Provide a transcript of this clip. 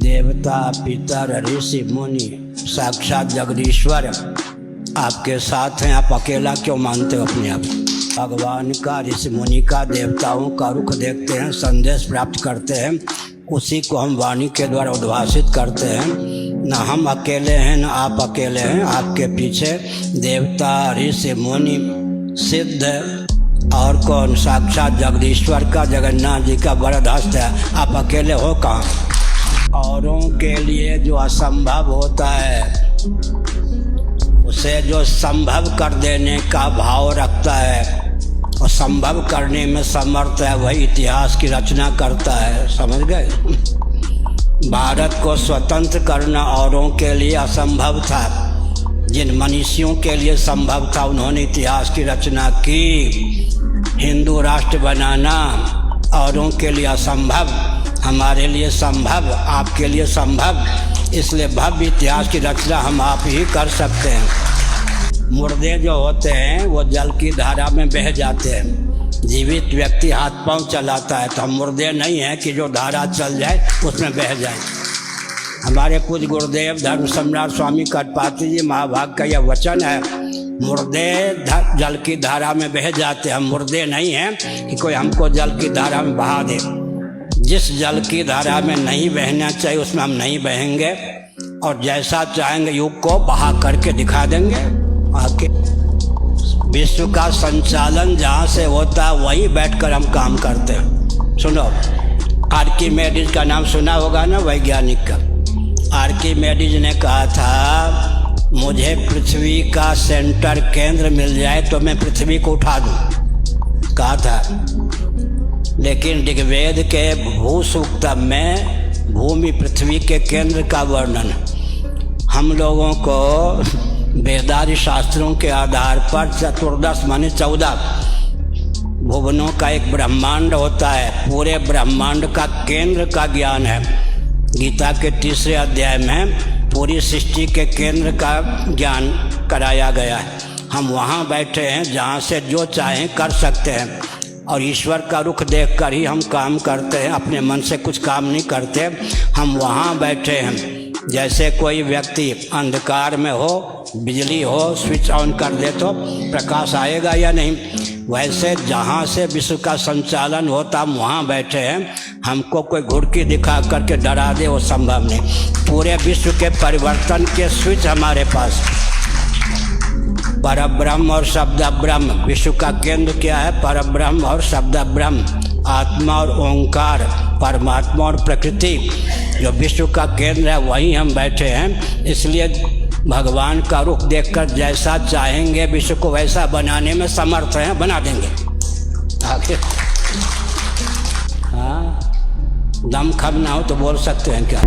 देवता पितर ऋषि मुनि साक्षात जगदीश्वर आपके साथ हैं। आप अकेला क्यों मानते हो अपने आप? भगवान का, ऋषि मुनि का, देवताओं का रुख देखते हैं, संदेश प्राप्त करते हैं, उसी को हम वाणी के द्वारा उद्भाषित करते हैं। न हम अकेले हैं न आप अकेले हैं, आपके पीछे देवता ऋषि मुनि सिद्ध और कौन, साक्षात जगदीश्वर का, जगन्नाथ जी का वरद हस्त है। आप अकेले हो कहाँ? औरों के लिए जो असंभव होता है उसे जो संभव कर देने का भाव रखता है और संभव करने में समर्थ है, वही इतिहास की रचना करता है। समझ गए? भारत को स्वतंत्र करना औरों के लिए असंभव था, जिन मनीषियों के लिए संभव था उन्होंने इतिहास की रचना की। हिंदू राष्ट्र बनाना औरों के लिए असंभव, हमारे लिए संभव, आपके लिए संभव। इसलिए भव्य इतिहास की रचना हम आप ही कर सकते हैं। मुर्दे जो होते हैं वो जल की धारा में बह जाते हैं, जीवित व्यक्ति हाथ पांव चलाता है, तो हम मुर्दे नहीं हैं कि जो धारा चल जाए उसमें बह जाए। हमारे पूज्य गुरुदेव धर्म सम्राट स्वामी कटपात्री जी महाभाग का यह वचन है, मुर्दे जल की धारा में बह जाते। हम मुर्दे नहीं हैं कि कोई हमको जल की धारा में बहा दे। जिस जल की धारा में नहीं बहना चाहिए उसमें हम नहीं बहेंगे, और जैसा चाहेंगे युग को बहा करके दिखा देंगे। आके विश्व का संचालन जहाँ से होता है वहीं बैठकर हम काम करते हैं। सुनो, आर्किमेडीज का नाम सुना होगा ना, वैज्ञानिक का। आर्किमेडीज ने कहा था मुझे पृथ्वी का सेंटर केंद्र मिल जाए तो मैं पृथ्वी को उठा दूँ, कहा था। लेकिन ऋग्वेद के भू सूक्तम में भूमि पृथ्वी के केंद्र का वर्णन, हम लोगों को वेदादि शास्त्रों के आधार पर चतुर्दश माने 14 भुवनों का एक ब्रह्मांड होता है। पूरे ब्रह्मांड का केंद्र का ज्ञान है। गीता के 3रे अध्याय में पूरी सृष्टि के केंद्र का ज्ञान कराया गया है। हम वहाँ बैठे हैं जहाँ से जो चाहें कर सकते हैं, और ईश्वर का रुख देखकर ही हम काम करते हैं, अपने मन से कुछ काम नहीं करते। हम वहाँ बैठे हैं। जैसे कोई व्यक्ति अंधकार में हो, बिजली हो, स्विच ऑन कर दे तो प्रकाश आएगा या नहीं, वैसे जहाँ से विश्व का संचालन होता हम वहाँ बैठे हैं। हमको कोई घुड़की दिखा करके डरा दे वो संभव नहीं। पूरे विश्व के परिवर्तन के स्विच हमारे पास। परब्रह्म और शब्द ब्रह्म, विश्व का केंद्र क्या है? परब्रह्म और शब्द ब्रह्म, आत्मा और ओंकार, परमात्मा और प्रकृति। जो विश्व का केंद्र है वहीं हम बैठे हैं। इसलिए भगवान का रुख देखकर जैसा चाहेंगे विश्व को वैसा बनाने में समर्थ हैं, बना देंगे। आगे हाँ, दम खम ना हो तो बोल सकते हैं क्या?